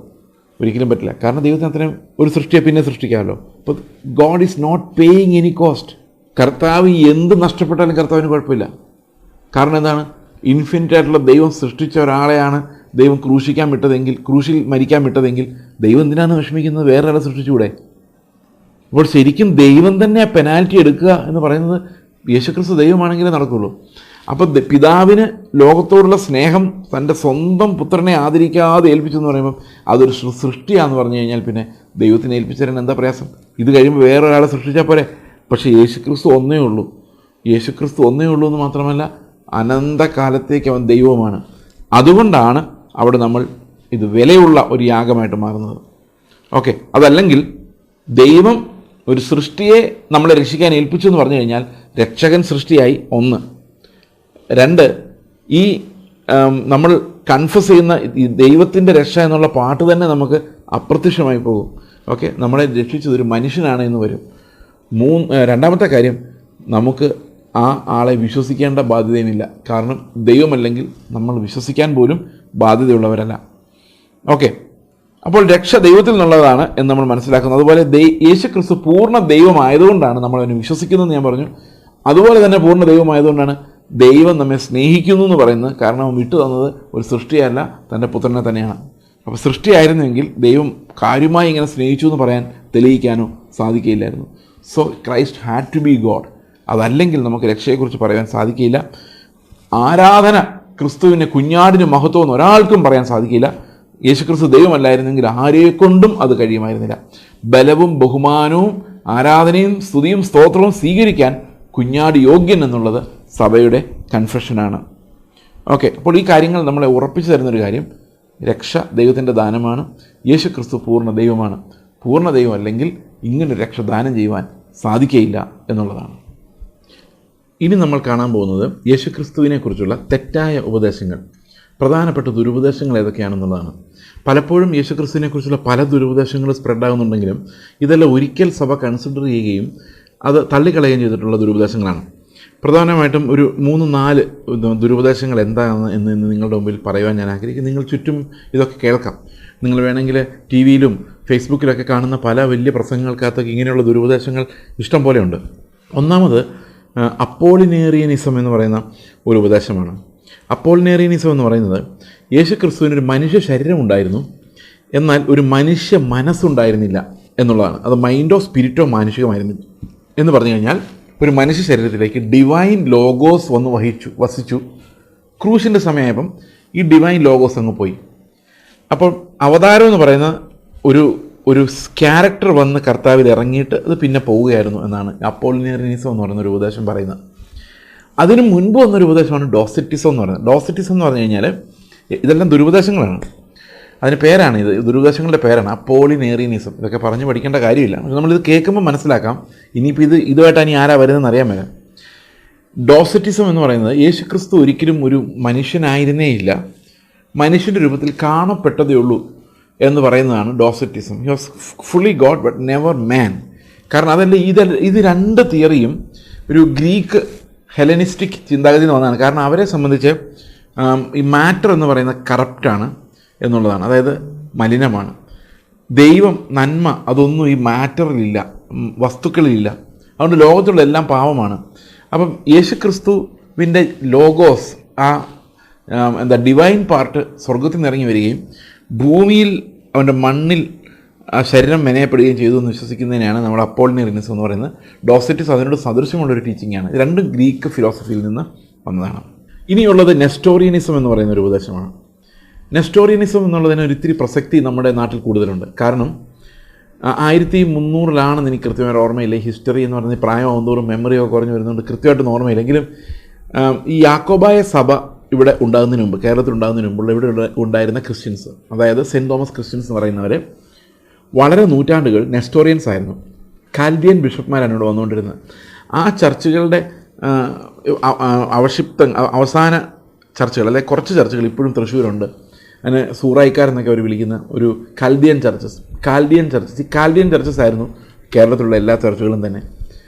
ഒരിക്കലും പറ്റില്ല. കാരണം ദൈവത്തിന് അത്രയും ഒരു സൃഷ്ടിയെ പിന്നെ സൃഷ്ടിക്കാമല്ലോ. അപ്പോൾ God is not paying any cost. കർത്താവ് എന്ത് നഷ്ടപ്പെട്ടാലും കർത്താവിന് കുഴപ്പമില്ല. കാരണം എന്താണ്? ഇൻഫിനിറ്റ് ആയിട്ടുള്ള ദൈവം സൃഷ്ടിച്ച ഒരാളെയാണ് ദൈവം ക്രൂശിൽ മരിക്കാൻ വിട്ടതെങ്കിൽ ദൈവം എന്തിനാണ് വിഷമിക്കുന്നത്? വേറൊരാളെ സൃഷ്ടിച്ചുകൂടെ? അപ്പോൾ ശരിക്കും ദൈവം തന്നെ പെനാൽറ്റി എടുക്കുക എന്ന് പറയുന്നത് യേശുക്രിസ്തു ദൈവമാണെങ്കിലേ നടക്കുള്ളൂ. അപ്പോൾ പിതാവിന് ലോകത്തോടുള്ള സ്നേഹം തൻ്റെ സ്വന്തം പുത്രനെ ആദരിക്കാതെ ഏൽപ്പിച്ചെന്ന് പറയുമ്പം അതൊരു സൃഷ്ടിയാണെന്ന് പറഞ്ഞു കഴിഞ്ഞാൽ പിന്നെ ദൈവത്തിനെ ഏൽപ്പിച്ചു തരാൻ എന്താ പ്രയാസം? ഇത് കഴിയുമ്പോൾ വേറൊരാളെ സൃഷ്ടിച്ചാൽ പോരെ. പക്ഷേ യേശുക്രിസ്തു ഒന്നേ ഉള്ളൂ എന്ന് മാത്രമല്ല, അനന്തകാലത്തേക്ക് അവൻ ദൈവമാണ്. അതുകൊണ്ടാണ് അവിടെ നമ്മൾ ഇത് വിലയുള്ള ഒരു യാഗമായിട്ട് മാറുന്നത്. ഓക്കെ, അതല്ലെങ്കിൽ ദൈവം ഒരു സൃഷ്ടിയെ നമ്മളെ രക്ഷിക്കാൻ ഏൽപ്പിച്ചു എന്ന് പറഞ്ഞു കഴിഞ്ഞാൽ രക്ഷകൻ സൃഷ്ടിയായി. 1. 2, ഈ നമ്മൾ കൺഫസ് ചെയ്യുന്ന ഈ ദൈവത്തിൻ്റെ രക്ഷ എന്നുള്ള പാട്ട് തന്നെ നമുക്ക് അപ്രത്യക്ഷമായി പോകും. ഓക്കെ, നമ്മളെ രക്ഷിച്ചത് ഒരു മനുഷ്യനാണ് എന്ന് വരും. രണ്ടാമത്തെ കാര്യം, നമുക്ക് ആ ആളെ വിശ്വസിക്കേണ്ട ബാധ്യതയുമില്ല. കാരണം ദൈവമല്ലെങ്കിൽ നമ്മൾ വിശ്വസിക്കാൻ പോലും ബാധ്യതയുള്ളവരല്ല. ഓക്കെ, അപ്പോൾ രക്ഷ ദൈവത്തിൽ നിന്നുള്ളതാണ് എന്ന് നമ്മൾ മനസ്സിലാക്കുന്നത്. അതുപോലെ യേശുക്രിസ്തു പൂർണ്ണ ദൈവമായതുകൊണ്ടാണ് നമ്മൾ അവനെ വിശ്വസിക്കുന്നതെന്ന് ഞാൻ പറഞ്ഞു. അതുപോലെ തന്നെ പൂർണ്ണ ദൈവമായതുകൊണ്ടാണ് ദൈവം നമ്മെ സ്നേഹിക്കുന്നു എന്ന് പറയുന്നത്. കാരണം അവൻ വിട്ടു തന്നത് ഒരു സൃഷ്ടിയല്ല, തൻ്റെ പുത്രനെ തന്നെയാണ്. അപ്പോൾ സൃഷ്ടിയായിരുന്നെങ്കിൽ ദൈവം കാര്യമായി ഇങ്ങനെ സ്നേഹിച്ചു എന്ന് പറയാൻ തെളിയിക്കാനോ സാധിക്കില്ലായിരുന്നു. So Christ had to be God. അതല്ലെങ്കിൽ നമുക്ക് രക്ഷയെക്കുറിച്ച് പറയാൻ സാധിക്കില്ല. ആരാധന ക്രിസ്തുവിനെ കുഞ്ഞാടിന് മഹത്വമെന്ന് ഒരാൾക്കും പറയാൻ സാധിക്കില്ല. യേശുക്രിസ്തു ദൈവമല്ലായിരുന്നെങ്കിൽ ആരെക്കൊണ്ടും അത് കഴിയുമായിരുന്നില്ല. ബലവും ബഹുമാനവും ആരാധനയും സ്തുതിയും സ്തോത്രവും സ്വീകരിക്കാൻ കുഞ്ഞാട് യോഗ്യൻ എന്നുള്ളത് സഭയുടെ കൺഫെഷനാണ്. ഓക്കെ, അപ്പോൾ ഈ കാര്യങ്ങൾ നമ്മളെ ഉറപ്പിച്ചു തരുന്നൊരു കാര്യം, രക്ഷ ദൈവത്തിൻ്റെ ദാനമാണ്. യേശുക്രിസ്തു പൂർണ്ണ ദൈവമാണ്. പൂർണ്ണ ദൈവം അല്ലെങ്കിൽ ഇങ്ങനൊരു രക്ഷ ദാനം ചെയ്യുവാൻ സാധിക്കുകയില്ല എന്നുള്ളതാണ്. ഇനി നമ്മൾ കാണാൻ പോകുന്നത് യേശുക്രിസ്തുവിനെക്കുറിച്ചുള്ള തെറ്റായ ഉപദേശങ്ങൾ, പ്രധാനപ്പെട്ട ദുരുപദേശങ്ങൾ ഏതൊക്കെയാണെന്നുള്ളതാണ്. പലപ്പോഴും യേശുക്രിസ്തുവിനെക്കുറിച്ചുള്ള പല ദുരുപദേശങ്ങൾ സ്പ്രെഡാകുന്നുണ്ടെങ്കിലും ഇതെല്ലാം ഒരിക്കൽ സഭ കൺസിഡർ ചെയ്യുകയും അത് തള്ളിക്കളയുകയും ചെയ്തിട്ടുള്ള ദുരുപദേശങ്ങളാണ്. പ്രധാനമായിട്ടും ഒരു 3-4 ദുരുപദേശങ്ങൾ എന്താണെന്ന് എന്ന് നിങ്ങളുടെ മുമ്പിൽ പറയുവാൻ ഞാൻ ആഗ്രഹിക്കുന്നു. നിങ്ങൾ ചുറ്റും ഇതൊക്കെ കേൾക്കാം. നിങ്ങൾ വേണമെങ്കിൽ ടി വിയിലും ഫേസ്ബുക്കിലൊക്കെ കാണുന്ന പല വലിയ പ്രസംഗങ്ങൾക്കകത്തൊക്കെ ഇങ്ങനെയുള്ള ദുരുപദേശങ്ങൾ ഇഷ്ടം പോലെ ഉണ്ട്. ഒന്നാമത് അപ്പോളിനേറിയനിസം എന്ന് പറയുന്ന ഒരു ഉപദേശമാണ്. അപ്പോളിനേറിയനിസം എന്ന് പറയുന്നത് യേശു ക്രിസ്തുവിനൊരു മനുഷ്യ ശരീരം ഉണ്ടായിരുന്നു, എന്നാൽ ഒരു മനുഷ്യ മനസ്സുണ്ടായിരുന്നില്ല എന്നുള്ളതാണ്. അത് മൈൻഡോ സ്പിരിറ്റോ മാനുഷികമായിരുന്നില്ല എന്ന് പറഞ്ഞു കഴിഞ്ഞാൽ, ഒരു മനുഷ്യ ശരീരത്തിലേക്ക് ഡിവൈൻ ലോഗോസ് വന്ന് വസിച്ചു. ക്രൂശിൻ്റെ സമയമായപ്പം ഈ ഡിവൈൻ ലോഗോസ് അങ്ങ് പോയി. അപ്പോൾ അവതാരം എന്ന് പറയുന്ന ഒരു ക്യാരക്ടർ വന്ന് കർത്താവിൽ ഇറങ്ങിയിട്ട് അത് പിന്നെ പോവുകയായിരുന്നു എന്നാണ് അപ്പോളിനേറിയനിസം എന്ന് പറയുന്ന ഒരു ഉപദേശം പറയുന്നത്. അതിനു മുൻപ് വന്നൊരു ഉപദേശമാണ് ഡോസറ്റിസം എന്ന് പറയുന്നത്. ഡോസറ്റിസം എന്ന് പറഞ്ഞു കഴിഞ്ഞാൽ ഇതെല്ലാം ദുരുപദേശങ്ങളാണ്, അതിന് പേരാണ്, ഇത് ദുരുപദേശങ്ങളുടെ പേരാണ് അപ്പോളിനേറിയനിസം. ഇതൊക്കെ പറഞ്ഞ് പഠിക്കേണ്ട കാര്യമില്ല, പക്ഷെ നമ്മളിത് കേൾക്കുമ്പോൾ മനസ്സിലാക്കാം. ഇനിയിപ്പോൾ ഇതുമായിട്ട് ഇനി ആരാ വരുന്നതെന്ന് അറിയാൻ മേല. ഡോസറ്റിസം എന്ന് പറയുന്നത് യേശു ക്രിസ്തു ഒരിക്കലും ഒരു മനുഷ്യനായിരുന്നേ ഇല്ല, മനുഷ്യൻ്റെ രൂപത്തിൽ കാണപ്പെട്ടതേ ഉള്ളൂ എന്ന് പറയുന്നതാണ് docetism. He was fully God but never man. കാരണം ഇത് രണ്ട് തിയറിയും ഒരു ഗ്രീക്ക് ഹെലനിസ്റ്റിക് ചിന്താഗതിയിൽ നിന്ന് വന്നതാണ്. കാരണം അവരെ സംബന്ധിച്ച് ഈ മാറ്റർ എന്ന് പറയുന്നത് കറപ്റ്റാണ് എന്നുള്ളതാണ്, അതായത് മലിനമാണ്. ദൈവം, നന്മ, അതൊന്നും ഈ മാറ്ററിലില്ല, വസ്തുക്കളിലില്ല. അതുകൊണ്ട് ലോകത്തുള്ള എല്ലാം പാവമാണ്. അപ്പം യേശു ക്രിസ്തുവിൻ്റെ ലോഗോസ്, ഡിവൈൻ പാർട്ട് സ്വർഗത്തിൽ നിന്ന് ഇറങ്ങി വരികയും ഭൂമിയിൽ അവൻ്റെ മണ്ണിൽ ആ ശരീരം മെനയപ്പെടുകയും ചെയ്തു എന്ന് വിശ്വസിക്കുന്നതിനാണ് നമ്മൾ അപ്പോളിനേറിയനിസം എന്ന് പറയുന്നത്. ഡോസറ്റിസം അതിനോട് സദൃശ്യമുള്ളൊരു ടീച്ചിങ്ങാണ്. ഇത് രണ്ടും ഗ്രീക്ക് ഫിലോസഫിയിൽ നിന്ന് വന്നതാണ്. ഇനിയുള്ളത് നെസ്റ്റോറിയനിസം എന്ന് പറയുന്ന ഒരു ഉപദേശമാണ്. നെസ്റ്റോറിയനിസം എന്നുള്ളതിന് ഒരിത്തിരി പ്രസക്തി നമ്മുടെ നാട്ടിൽ കൂടുതലുണ്ട്. കാരണം 1300 എനിക്ക് കൃത്യമായി ഓർമ്മയില്ല. ഹിസ്റ്ററി എന്ന് പറയുന്നത് പ്രായമാകുന്തോറും മെമ്മറിയൊക്കെ കുറഞ്ഞു വരുന്നുണ്ട്, കൃത്യമായിട്ടൊന്നും ഓർമ്മയില്ല. എങ്കിലും ഈ യാക്കോബായ സഭ ഇവിടെ ഉണ്ടാകുന്നതിന് മുമ്പ്, കേരളത്തിൽ ഉണ്ടാകുന്നതിന് മുമ്പുള്ള ഇവിടെ ഉണ്ടായിരുന്ന ക്രിസ്ത്യൻസ്, അതായത് സെൻറ്റ് തോമസ് ക്രിസ്ത്യൻസ് എന്ന് പറയുന്നവർ വളരെ നൂറ്റാണ്ടുകൾ നെസ്റ്റോറിയൻസ് ആയിരുന്നു. കാൽഡിയൻ ബിഷപ്പ്മാരാണ് ഇവിടെ വന്നുകൊണ്ടിരുന്നത്. ആ ചർച്ചുകളുടെ അവസാന ചർച്ചുകൾ, അല്ലെങ്കിൽ കുറച്ച് ചർച്ചുകൾ ഇപ്പോഴും തൃശ്ശൂരുണ്ട്. അതിന് സൂറായിക്കാരെന്നൊക്കെ അവർ വിളിക്കുന്ന ഒരു കാൽഡിയൻ ചർച്ചസ്. ഈ കാൽഡിയൻ ചർച്ചസ് ആയിരുന്നു കേരളത്തിലുള്ള എല്ലാ ചർച്ചുകളും തന്നെ.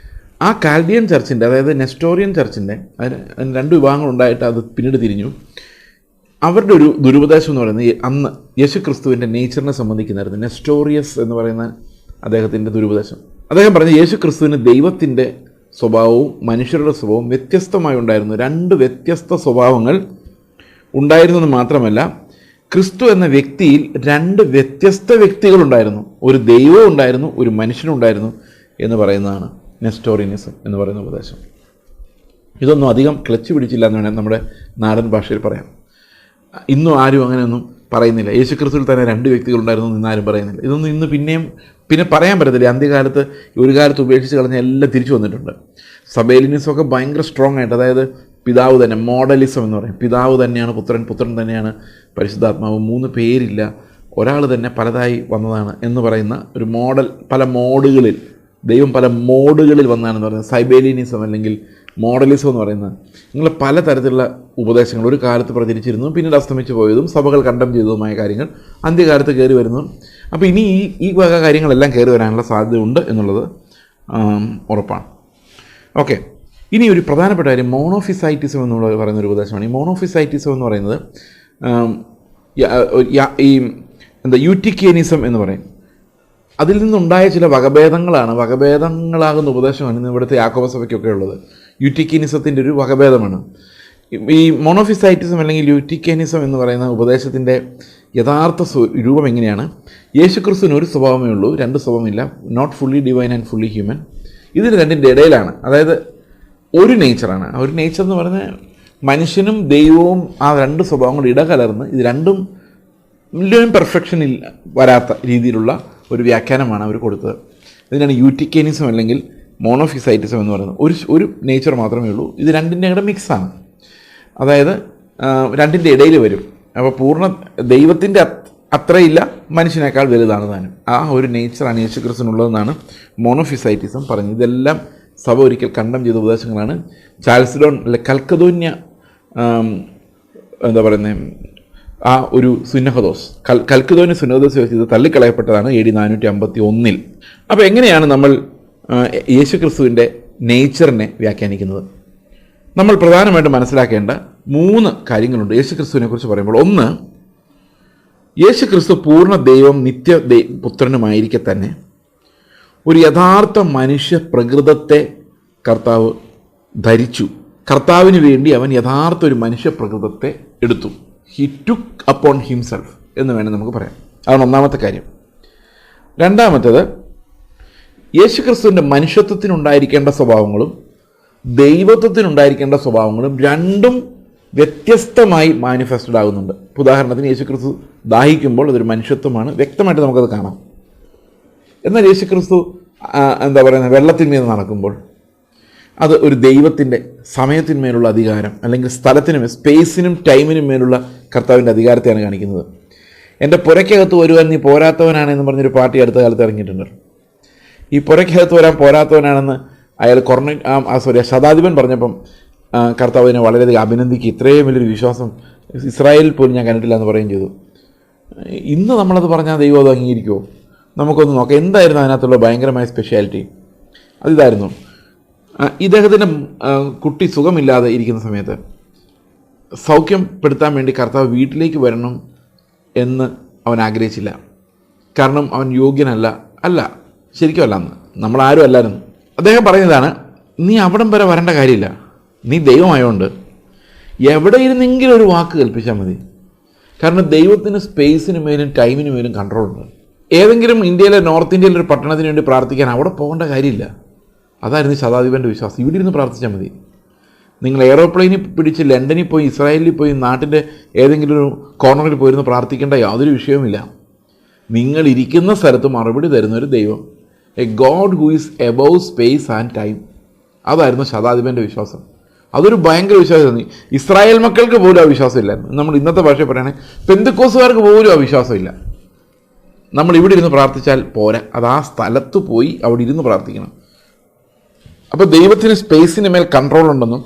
ആ കാൽഡിയൻ ചർച്ചിൻ്റെ, അതായത് നെസ്റ്റോറിയൻ ചർച്ചിൻ്റെ, അതിന് 2 വിഭാഗങ്ങളുണ്ടായിട്ട് അത് പിന്നീട് തിരിഞ്ഞു. അവരുടെ ഒരു ദുരുപദേശം എന്ന് പറയുന്നത് അന്ന് യേശു ക്രിസ്തുവിൻ്റെ നേച്ചറിനെ സംബന്ധിക്കുന്നതായിരുന്നു. നെസ്റ്റോറിയസ് എന്ന് പറയുന്ന അദ്ദേഹത്തിൻ്റെ ദുരുപദേശം. അദ്ദേഹം പറഞ്ഞ യേശു ക്രിസ്തുവിന് ദൈവത്തിൻ്റെ സ്വഭാവവും മനുഷ്യരുടെ സ്വഭാവവും വ്യത്യസ്തമായി ഉണ്ടായിരുന്നു. 2 വ്യത്യസ്ത സ്വഭാവങ്ങൾ ഉണ്ടായിരുന്നെന്ന് മാത്രമല്ല, ക്രിസ്തു എന്ന വ്യക്തിയിൽ 2 വ്യത്യസ്ത വ്യക്തികളുണ്ടായിരുന്നു. ഒരു ദൈവവും ഉണ്ടായിരുന്നു, ഒരു മനുഷ്യനും ഉണ്ടായിരുന്നു എന്ന് പറയുന്നതാണ് നെസ്റ്റോറിയനിസം എന്ന് പറയുന്ന ഉപദേശം. ഇതൊന്നും അധികം ക്ലച്ച് പിടിച്ചില്ല എന്ന് വേണം നമ്മുടെ നാടൻ ഭാഷയിൽ പറയാം. ഇന്നും ആരും അങ്ങനെയൊന്നും പറയുന്നില്ല. യേശു ക്രിസ്തുവിൽ തന്നെ 2 വ്യക്തികളുണ്ടായിരുന്നു എന്ന് ആരും പറയുന്നില്ല. ഇതൊന്നും ഇന്ന് പിന്നെ പറയാൻ പറ്റത്തില്ല. അന്ത്യകാലത്ത് ഒരു കാലത്ത് ഉപേക്ഷിച്ച് കളഞ്ഞ എല്ലാം തിരിച്ചു വന്നിട്ടുണ്ട്. സബേലിനിസമൊക്കെ ഭയങ്കര സ്ട്രോങ് ആയിട്ട്, അതായത് പിതാവ് തന്നെ, മോഡലിസം എന്ന് പറയും, പിതാവ് തന്നെയാണ് പുത്രൻ, പുത്രൻ തന്നെയാണ് പരിശുദ്ധാത്മാവ്, 3 പേരില്ല, ഒരാൾ തന്നെ പലതായി വന്നതാണ് എന്ന് പറയുന്ന ഒരു മോഡൽ, പല മോഡുകളിൽ, ദൈവം പല മോഡുകളിൽ വന്നതാണെന്ന് പറയുന്നത് സൈബേലിനിസം അല്ലെങ്കിൽ മോഡലിസം എന്ന് പറയുന്നത്. നിങ്ങൾ പലതരത്തിലുള്ള ഉപദേശങ്ങൾ ഒരു കാലത്ത് പ്രചരിച്ചിരുന്നു, പിന്നീട് അസ്തമിച്ച് പോയതും സഭകൾ കണ്ടം ചെയ്തതുമായ കാര്യങ്ങൾ അന്ത്യകാലത്ത് കയറി വരുന്നു. അപ്പോൾ ഇനി ഈ വക കാര്യങ്ങളെല്ലാം കയറി വരാനുള്ള സാധ്യതയുണ്ട് എന്നുള്ളത് ഉറപ്പാണ്. ഓക്കെ, ഇനി ഒരു പ്രധാനപ്പെട്ട കാര്യം മോണോഫിസൈറ്റിസം എന്നുള്ള പറയുന്നൊരു ഉപദേശമാണ്. ഈ മോണോഫിസൈറ്റിസം എന്ന് പറയുന്നത് യൂറ്റിക്കേനിസം എന്ന് പറയും. അതിൽ നിന്നുണ്ടായ ചില വകഭേദങ്ങളാകുന്ന ഉപദേശമാണ് ഇന്ന് ഇവിടുത്തെ യാക്കോബ സഭയ്ക്കൊക്കെ ഉള്ളത്. യൂറ്റിക്കേനിസത്തിൻ്റെ ഒരു വകഭേദമാണ് ഈ മോണോഫിസൈറ്റിസം അല്ലെങ്കിൽ യൂറ്റിക്കേനിസം എന്ന് പറയുന്ന ഉപദേശത്തിൻ്റെ യഥാർത്ഥ രൂപം എങ്ങനെയാണ്? യേശുക്രിസ്തുവിന് ഒരു സ്വഭാവമേ ഉള്ളൂ, 2 സ്വഭാവമില്ല, not fully divine and fully human. ഇതിന് 2ൻ്റെ ഇടയിലാണ്, അതായത് ഒരു നേച്ചറാണ്. ആ ഒരു നേച്ചർ എന്ന് പറഞ്ഞാൽ മനുഷ്യനും ദൈവവും ആ 2 സ്വഭാവങ്ങൾ ഇടകലർന്ന് ഇത് രണ്ടും പെർഫെക്ഷനിൽ വരാത്ത രീതിയിലുള്ള ഒരു വ്യാഖ്യാനമാണ് അവർ കൊടുത്തത്. ഇതിനാണ് യൂറ്റിക്കേനിസം അല്ലെങ്കിൽ മോണോഫിസൈറ്റിസം എന്ന് പറയുന്നത്. ഒരു നേച്ചർ മാത്രമേ ഉള്ളൂ, ഇത് 2ൻ്റെ കൂടെ മിക്സാണ്, അതായത് 2ൻ്റെ ഇടയിൽ വരും. അപ്പോൾ പൂർണ്ണ ദൈവത്തിൻ്റെ അത്രയില്ല, മനുഷ്യനേക്കാൾ വലുതാണ് താനും. ആ ഒരു നേച്ചറാണ് യേശുക്രിസ്തുവിനുള്ളതെന്നാണ് മോണോഫിസൈറ്റിസം പറഞ്ഞത്. ഇതെല്ലാം സഭ ഒരിക്കൽ കണ്ടം ചെയ്ത ഉപദേശങ്ങളാണ്. ചാൾസ്ഡോൺ അല്ലെ കൽക്കദോന്യ ആ ഒരു സുന്നഹദോസ്, കൽക്കദോന്യ സുന്നഹദോസ് വെച്ച് ഇത് തള്ളിക്കളയപ്പെട്ടതാണ് AD 451. അപ്പോൾ എങ്ങനെയാണ് നമ്മൾ യേശുക്രിസ്തുവിൻ്റെ നേച്ചറിനെ വ്യാഖ്യാനിക്കുന്നത്? നമ്മൾ പ്രധാനമായിട്ടും മനസ്സിലാക്കേണ്ട 3 കാര്യങ്ങളുണ്ട് യേശുക്രിസ്തുവിനെ കുറിച്ച് പറയുമ്പോൾ. ഒന്ന്, യേശുക്രിസ്തു പൂർണ്ണ ദൈവം പുത്രനുമായിരിക്കെ തന്നെ ഒരു യഥാർത്ഥ മനുഷ്യ പ്രകൃതത്തെ കർത്താവ് ധരിച്ചു. കർത്താവിന് വേണ്ടി അവൻ യഥാർത്ഥ ഒരു മനുഷ്യ പ്രകൃതത്തെ എടുത്തു. ഹി ടുക്ക് അപ്പോൺ ഹിംസെൽഫ് എന്ന് വേണം നമുക്ക് പറയാം. അതാണ് ഒന്നാമത്തെ കാര്യം. രണ്ടാമത്തേത്, യേശുക്രിസ്തുവിൻ്റെ മനുഷ്യത്വത്തിനുണ്ടായിരിക്കേണ്ട സ്വഭാവങ്ങളും ദൈവത്വത്തിനുണ്ടായിരിക്കേണ്ട സ്വഭാവങ്ങളും രണ്ടും വ്യത്യസ്തമായി മാനിഫെസ്റ്റഡ് ആകുന്നുണ്ട്. ഉദാഹരണത്തിന്, യേശുക്രിസ്തു ദാഹിക്കുമ്പോൾ അതൊരു മനുഷ്യത്വമാണ്, വ്യക്തമായിട്ട് നമുക്കത് കാണാം. എന്നാൽ യേശുക്രിസ്തു വെള്ളത്തിന്മേൽ നടക്കുമ്പോൾ അത് ഒരു ദൈവത്തിൻ്റെ സമയത്തിന്മേലുള്ള അധികാരം, അല്ലെങ്കിൽ സ്ഥലത്തിനും സ്പേസിനും ടൈമിനും മേലുള്ള കർത്താവിൻ്റെ അധികാരത്തെയാണ് കാണിക്കുന്നത്. എൻ്റെ പുരയ്ക്കകത്ത് വരുവാൻ നീ പോരാത്തവനാണെന്ന് പറഞ്ഞൊരു പാർട്ടി അടുത്ത കാലത്ത് ഇറങ്ങിയിട്ടുണ്ട്. ഈ പുരയ്ക്കകത്ത് വരാൻ പോരാത്തവനാണെന്ന് അയാൾ ശതാധിപൻ പറഞ്ഞപ്പം കർത്താവിനെ വളരെയധികം അഭിനന്ദിക്കുക. ഇത്രയും വലിയൊരു വിശ്വാസം ഇസ്രായേലിൽ പോലും ഞാൻ കണ്ടിട്ടില്ല എന്ന് പറയുകയും ചെയ്തു. ഇന്ന് നമ്മളത് പറഞ്ഞാൽ ദൈവം അത് അംഗീകരിക്കുമോ? നമുക്കൊന്ന് നോക്കാം. എന്തായിരുന്നു അതിനകത്തുള്ള ഭയങ്കരമായ സ്പെഷ്യാലിറ്റി? അതിതായിരുന്നു, ഇദ്ദേഹത്തിൻ്റെ കുട്ടി സുഖമില്ലാതെ ഇരിക്കുന്ന സമയത്ത് സൗഖ്യപ്പെടുത്താൻ വേണ്ടി കർത്താവ് വീട്ടിലേക്ക് വരണം എന്ന് അവൻ ആഗ്രഹിച്ചില്ല. കാരണം അവൻ യോഗ്യനല്ല. ശരിക്കും അല്ല, അന്ന് നമ്മളാരും അല്ലായിരുന്നു. അദ്ദേഹം പറയുന്നതാണ്, നീ അവിടം വരെ വരേണ്ട കാര്യമില്ല, നീ ദൈവമായോണ്ട് എവിടെ ഇരുന്നെങ്കിലും ഒരു വാക്ക് കൽപ്പിച്ചാൽ മതി. കാരണം ദൈവത്തിന് സ്പേസിന് മേലും ടൈമിന് മേലും കൺട്രോളുണ്ട്. ഏതെങ്കിലും ഇന്ത്യയിലെ നോർത്ത് ഇന്ത്യയിലെ ഒരു പട്ടണത്തിന് വേണ്ടി പ്രാർത്ഥിക്കാൻ അവിടെ പോകേണ്ട കാര്യമില്ല. അതായിരുന്നു ശതാധിപൻ്റെ വിശ്വാസം. ഇവിടെ ഇരുന്ന് പ്രാർത്ഥിച്ചാൽ മതി. നിങ്ങൾ എയ്റോപ്ലെയിനിൽ പിടിച്ച് ലണ്ടനിൽ പോയി, ഇസ്രായേലിൽ പോയി, നാട്ടിൻ്റെ ഏതെങ്കിലും ഒരു കോർണറിൽ പോയിരുന്ന് പ്രാർത്ഥിക്കേണ്ട യാതൊരു വിഷയവുമില്ല. നിങ്ങൾ ഇരിക്കുന്ന സ്ഥലത്ത് മറുപടി തരുന്നൊരു ദൈവം, A God who is above space and time. അതായിരുന്നു ശതാധിപൻ്റെ വിശ്വാസം. അതൊരു ഭയങ്കര വിശ്വാസമായിരുന്നു. ഇസ്രായേൽ മക്കൾക്ക് പോലും ആ വിശ്വാസമില്ലായിരുന്നു. നമ്മൾ ഇന്നത്തെ ഭാഷയിൽ പറയുകയാണെങ്കിൽ പെന്തക്കോസ്തുകാർക്ക് പോലും ആ വിശ്വാസമില്ല. നമ്മൾ ഇവിടെ ഇരുന്ന് പ്രാർത്ഥിച്ചാൽ പോരാ, അത് ആ സ്ഥലത്ത് പോയി അവിടെ ഇരുന്ന് പ്രാർത്ഥിക്കണം. അപ്പോൾ ദൈവത്തിന് സ്പേസിന് മേൽ കൺട്രോൾ ഉണ്ടെന്നും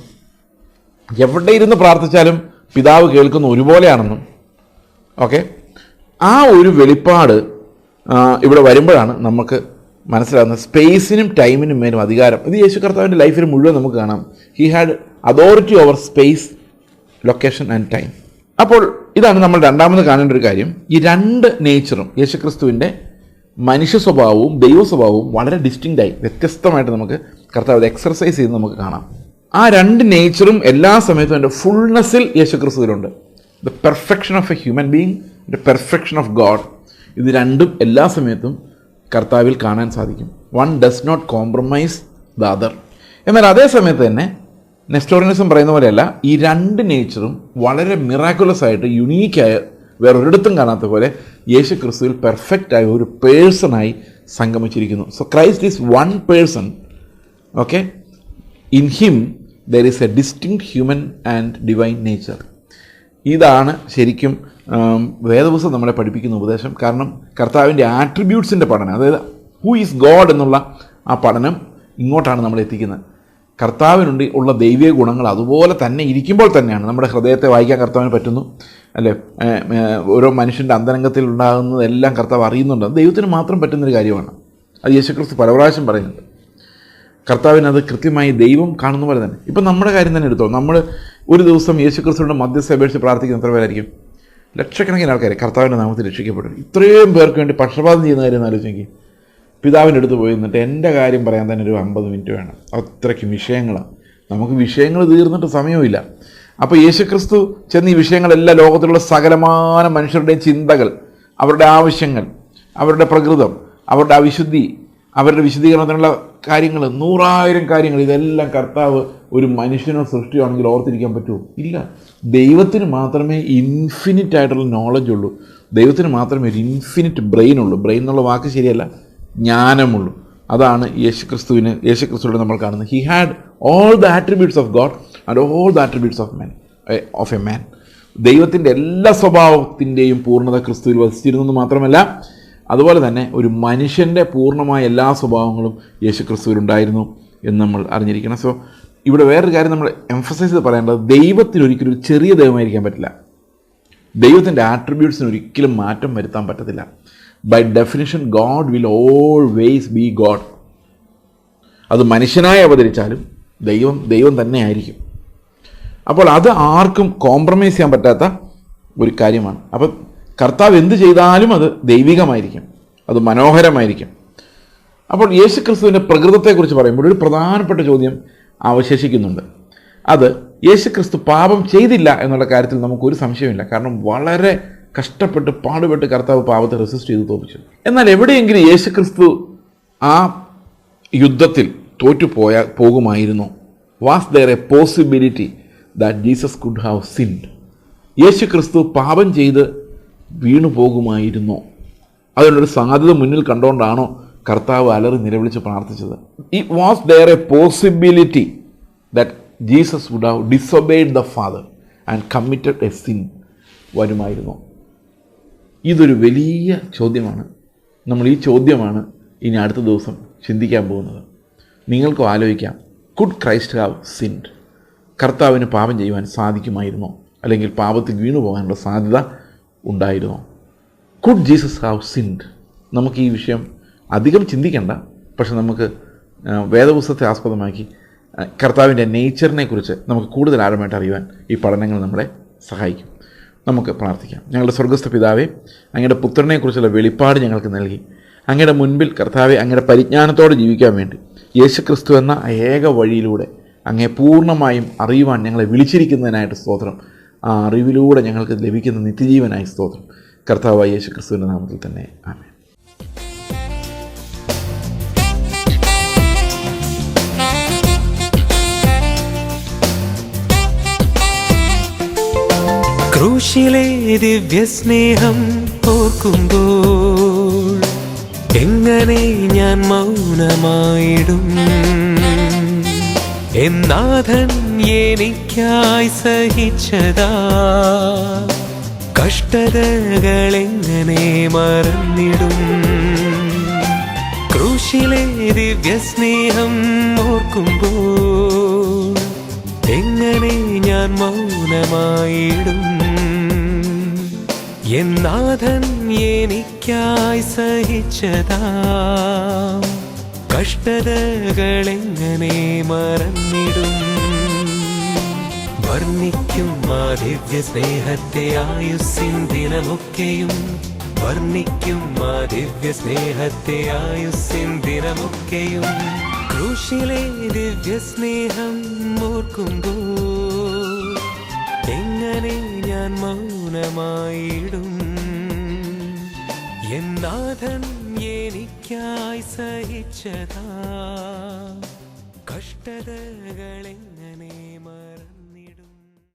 എവിടെ ഇരുന്ന് പ്രാർത്ഥിച്ചാലും പിതാവ് കേൾക്കുന്ന ഒരുപോലെയാണെന്നും ആ ഒരു വെളിപ്പാട് ഇവിടെ വരുമ്പോഴാണ് നമുക്ക് മനസ്സിലാകുന്നത് സ്പേസിനും ടൈമിനും മേലും അധികാരം. ഇത് യേശു കർത്താവിൻ്റെ ലൈഫിൽ മുഴുവൻ നമുക്ക് കാണാം. He had authority over space, location and time. അപ്പോൾ ഇതാണ് നമ്മൾ രണ്ടാമത് കാണേണ്ട ഒരു കാര്യം. ഈ 2 നേച്ചറും, യേശുക്രിസ്തുവിൻ്റെ മനുഷ്യ സ്വഭാവവും ദൈവ സ്വഭാവവും വളരെ ഡിസ്റ്റിങ്ക്റ്റായി, വ്യത്യസ്തമായിട്ട് നമുക്ക് കർത്താവ് എക്സർസൈസ് ചെയ്ത് നമുക്ക് കാണാം. ആ 2 നേച്ചറും എല്ലാ സമയത്തും എൻ്റെ ഫുൾനെസ്സിൽ യേശുക്രിസ്തുവിലുണ്ട്. The perfection of a human being, the perfection of God. ഇത് രണ്ടും എല്ലാ സമയത്തും കർത്താവിൽ കാണാൻ സാധിക്കും. One does not compromise the other. എന്നാൽ അതേ സമയത്ത് തന്നെ നെസ്റ്റോറിയനിസം പറയുന്ന പോലെയല്ല, ഈ 2 നേച്ചറും വളരെ മിറാക്കുലസ് ആയിട്ട് യുണീക്കായ, വേറൊരിടത്തും കാണാത്ത പോലെ യേശു ക്രിസ്തുവിൽ പെർഫെക്റ്റായ ഒരു പേഴ്സണായി സംഗമിച്ചിരിക്കുന്നു. So Christ is one person. In him there is a distinct human and divine nature. ഇതാണ് ശരിക്കും വേദപുസ്തകം നമ്മളെ പഠിപ്പിക്കുന്ന ഉപദേശം. കാരണം കർത്താവിൻ്റെ ആട്രിബ്യൂട്ട്സിൻ്റെ പഠനം, അതായത് ഹൂ ഈസ് ഗോഡ് എന്നുള്ള ആ പഠനം ഇങ്ങോട്ടാണ് നമ്മൾ എത്തിക്കുന്നത്. കർത്താവിനുണ്ട് ഉള്ള ദൈവിക ഗുണങ്ങൾ അതുപോലെ തന്നെ ഇരിക്കുമ്പോൾ തന്നെയാണ് നമ്മുടെ ഹൃദയത്തെ വായിക്കാൻ കർത്താവിന് പറ്റുന്നു, അല്ലേ? ഓരോ മനുഷ്യൻ്റെ അന്തരംഗത്തിൽ ഉണ്ടാകുന്നതെല്ലാം കർത്താവ് അറിയുന്നുണ്ട്. അത് ദൈവത്തിന് മാത്രം പറ്റുന്നൊരു കാര്യമാണ്. അത് യേശുക്രിസ്തു പല പ്രാവശ്യം പറയുന്നുണ്ട്. കർത്താവിന് അത് കൃത്യമായി ദൈവം കാണുന്ന പോലെ തന്നെ. ഇപ്പം നമ്മുടെ കാര്യം തന്നെ എടുത്തോ. നമ്മൾ ഒരു ദിവസം യേശുക്രിസ്തുവിൻ്റെ മധ്യസ്ഥ അപേക്ഷിച്ച് പ്രാർത്ഥിക്കുന്ന എത്ര പേരായിരിക്കും? ലക്ഷക്കണക്കിന് ആൾക്കാർ കർത്താവിൻ്റെ നാമത്തിൽ രക്ഷിക്കപ്പെടും. ഇത്രയും പേർക്ക് വേണ്ടി പക്ഷപാതം ചെയ്യുന്ന കാര്യം ആലോചിച്ച് നോക്കി. പിതാവിൻ്റെ അടുത്ത് പോയി നിന്നിട്ട് എൻ്റെ കാര്യം പറയാൻ തന്നെ ഒരു 50 മിനിറ്റ് വേണം. അത്രയ്ക്കും വിഷയങ്ങളാണ്. നമുക്ക് വിഷയങ്ങൾ തീർന്നിട്ട് സമയമില്ല. അപ്പോൾ യേശുക്രിസ്തു ചെന്ന് ഈ വിഷയങ്ങളെല്ലാം, ലോകത്തിലുള്ള സകലമാന മനുഷ്യരുടെയും ചിന്തകൾ, അവരുടെ ആവശ്യങ്ങൾ, അവരുടെ പ്രകൃതം, അവരുടെ അവിശുദ്ധി, അവരുടെ വിശദീകരണത്തിനുള്ള കാര്യങ്ങൾ, 100,000 കാര്യങ്ങൾ, ഇതെല്ലാം കർത്താവ് ഒരു മനുഷ്യനോ സൃഷ്ടിയാണെങ്കിൽ ഓർത്തിരിക്കാൻ പറ്റുമോ? ഇല്ല. ദൈവത്തിന് മാത്രമേ ഇൻഫിനിറ്റ് ആയിട്ടുള്ള നോളജ് ഉള്ളൂ. ദൈവത്തിന് മാത്രമേ ഒരു ഇൻഫിനിറ്റ് ബ്രെയിൻ ഉള്ളൂ. ബ്രെയിൻ എന്നുള്ള വാക്ക് ശരിയല്ല, ജ്ഞാനമുള്ളൂ. അതാണ് യേശുക്രിസ്തുവിനെ നമ്മൾ കാണുന്നത്. He had all the attributes of God and all the attributes of a man. ദൈവത്തിൻ്റെ എല്ലാ സ്വഭാവത്തിൻ്റെയും പൂർണ്ണത ക്രിസ്തുവിൽ വസിച്ചിരുന്നെന്ന് മാത്രമല്ല, അതുപോലെ തന്നെ ഒരു മനുഷ്യൻ്റെ പൂർണ്ണമായ എല്ലാ സ്വഭാവങ്ങളും യേശുക്രിസ്തുവിലുണ്ടായിരുന്നു എന്ന് നമ്മൾ അറിഞ്ഞിരിക്കണം. സോ ഇവിടെ വേറൊരു കാര്യം നമ്മൾ എംഫസൈസ് ചെയ്ത് പറയേണ്ടത്, ദൈവത്തിന് ഒരിക്കലും ഒരു ചെറിയ ദൈവമായിരിക്കാൻ പറ്റില്ല. ദൈവത്തിൻ്റെ ആട്രിബ്യൂട്ട്സിന് ഒരിക്കലും മാറ്റം വരുത്താൻ പറ്റത്തില്ല. By definition God will always be God. അത് മനുഷ്യനായി അവതരിച്ചാലും ദൈവം തന്നെ ആയിരിക്കും. അപ്പോൾ അത് ആർക്കും കോംപ്രമൈസ് ചെയ്യാൻ പറ്റാത്ത ഒരു കാര്യമാണ്. അപ്പം കർത്താവ് എന്ത് ചെയ്താലും അത് ദൈവികമായിരിക്കും, അത് മനോഹരമായിരിക്കും. അപ്പോൾ യേശു ക്രിസ്തുവിൻ്റെ പ്രകൃതത്തെക്കുറിച്ച് പറയുമ്പോൾ ഒരു പ്രധാനപ്പെട്ട ചോദ്യം അവശേഷിക്കുന്നുണ്ട്. അത് യേശു ക്രിസ്തു പാപം ചെയ്തില്ല എന്നുള്ള കാര്യത്തിൽ നമുക്കൊരു സംശയമില്ല. കാരണം വളരെ കഷ്ടപ്പെട്ട് പാടുപെട്ട് കർത്താവ് പാപത്തെ റെസിസ്റ്റ് ചെയ്ത് തോൽപ്പിച്ചു. എന്നാൽ എവിടെയെങ്കിലും യേശു ക്രിസ്തു ആ യുദ്ധത്തിൽ പോകുമായിരുന്നു? Was there a possibility that Jesus could have sinned? യേശു ക്രിസ്തു പാപം ചെയ്ത് വീണു പോകുമായിരുന്നോ? അതിനൊരു സാധ്യത മുന്നിൽ കണ്ടുകൊണ്ടാണോ കർത്താവ് അലറി നിലവിളിച്ച് പ്രാർത്ഥിച്ചത്? It was there a possibility that Jesus would have disobeyed the Father and committed a sin വരുമായിരുന്നോ? ഇതൊരു വലിയ ചോദ്യമാണ്. നമ്മൾ ഈ ചോദ്യമാണ് ഇനി അടുത്ത ദിവസം ചിന്തിക്കാൻ പോകുന്നത്. നിങ്ങൾക്കും ആലോചിക്കാം, കുഡ് ക്രൈസ്റ്റ് ഹാവ് സിൻഡ്? കർത്താവിന് പാപം ചെയ്യുവാൻ സാധിക്കുമായിരുന്നോ? അല്ലെങ്കിൽ പാപത്തിൽ വീണു പോകാനുള്ള സാധ്യത ഉണ്ടായിരുന്നോ? Could Jesus have sinned? നമുക്ക് ഈ വിഷയം അധികം ചിന്തിക്കേണ്ട, പക്ഷെ നമുക്ക് വേദപുസ്തകത്തെ ആസ്പദമാക്കി കർത്താവിൻ്റെ നേച്ചറിനെ കുറിച്ച് നമുക്ക് കൂടുതൽ ആഴമായിട്ട് അറിയുവാൻ ഈ പഠനങ്ങൾ നമ്മളെ സഹായിക്കും. നമുക്ക് പ്രാർത്ഥിക്കാം. ഞങ്ങളുടെ സ്വർഗ്ഗസ്ഥ പിതാവേ, അങ്ങയുടെ പുത്രനെക്കുറിച്ചുള്ള വെളിപ്പാട് ഞങ്ങൾക്ക് നൽകി അങ്ങയുടെ മുൻപിൽ കർത്താവെ അങ്ങയുടെ പരിജ്ഞാനത്തോടെ ജീവിക്കാൻ വേണ്ടി യേശുക്രിസ്തു എന്ന ഏക വഴിയിലൂടെ അങ്ങയെ പൂർണ്ണമായും അറിയുവാൻ ഞങ്ങളെ വിളിച്ചിരിക്കുന്നതിനായിട്ട് സ്തോത്രം. ആ അറിവിലൂടെ ഞങ്ങൾക്ക് ലഭിക്കുന്ന നിത്യജീവനായി സ്തോത്രം. കർത്താവായ യേശുക്രിസ്തുവിൻ്റെ നാമത്തിൽ തന്നെ ആമേൻ. ക്രൂശിലെ ദിവ്യസ്നേഹം ഓർക്കുമ്പോൾ എങ്ങനെ ഞാൻ മൗനമായിടും? എന്നാഥൻ എനിക്കായി സഹിച്ചതാ കഷ്ടതകളെങ്ങനെ മറന്നിടും? ക്രൂശിലെ ദിവ്യസ്നേഹം ഓർക്കുമ്പോൾ എങ്ങനെ ഞാൻ മൗനമായിടും? എന്നാഥൻ എനിക്കായി സഹിച്ചതാ കഷ്ടതകളെങ്ങനെ മറന്നിടും? വർണ്ണിക്കും ആ ദിവ്യ സ്നേഹത്തെ ആയുസ്സിൻ ദിനമൊക്കെയും, വർണ്ണിക്കും ആ ദിവ്യ സ്നേഹത്തെ ആയുസ്സിൻ ദിനമൊക്കെയും. ക്രൂശിലെ ദിവ്യ സ്നേഹം ഓർക്കുമ്പോൾ എങ്ങനെ ഞാൻ മൗനമായിടും? എന്നാഥൻ എനിക്കായി സഹിച്ചതാ കഷ്ടതകളെങ്ങനെ